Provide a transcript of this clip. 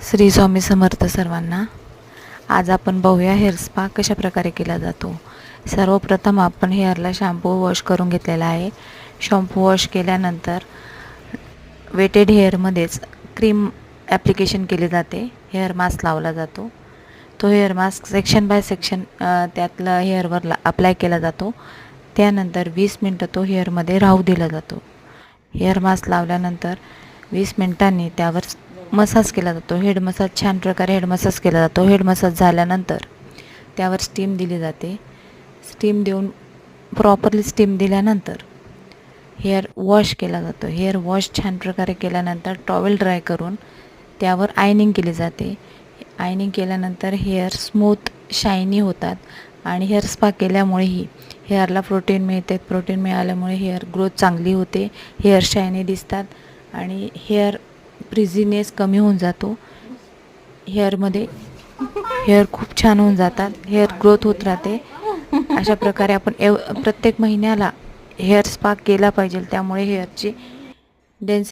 श्री स्वामी समर्थ सर्वांना। आज आपण बघूया हेअर स्पा कशा प्रकारे केला जातो। सर्वप्रथम आपण हेअरला शॅम्पू वॉश करून घेतलेला आहे। शॅम्पू वॉश केल्यानंतर वेटेड हेअरमध्येच क्रीम ॲप्लिकेशन केले जाते। हेअर मास्क लावला जातो। तो hair mask section by section त्यातला हेअरवर अप्लाय केला जातो। त्यानंतर 20 मिनिटं तो हेअरमध्ये राहू दिला जातो। हेअर मास्क लावल्यानंतर 20 मिनिटांनी त्यावर मसाज केला जातो। हेड मसाज छान प्रकारे हेड मसाज केला जातो। हेड मसाज झाल्यानंतर त्यावर स्टीम दिली जाते। स्टीम देऊन प्रॉपरली स्टीम दिल्यानंतर हेअर वॉश केला जातो। हेअर वॉश छान प्रकारे केल्यानंतर टॉवेल ड्राय करून त्यावर आयनिंग केली जाते। आयनिंग केल्यानंतर हेअर स्मूथ शायनी होतात आणि हेअर स्पा केल्यामुळेही हेअरला प्रोटीन मिळते। प्रोटीन मिळाल्यामुळे हेअर ग्रोथ चांगली होते, हेअर शायनी दिसतात आणि हेअर फ्रिझीनेस कमी होऊन जातो। हेअरमध्ये हेअर खूप छान होऊन जातात, हेअर ग्रोथ होत राहते। अशा प्रकारे आपण प्रत्येक महिन्याला हेअर स्पा केला पाहिजे, त्यामुळे हेअरची डेन्सिटी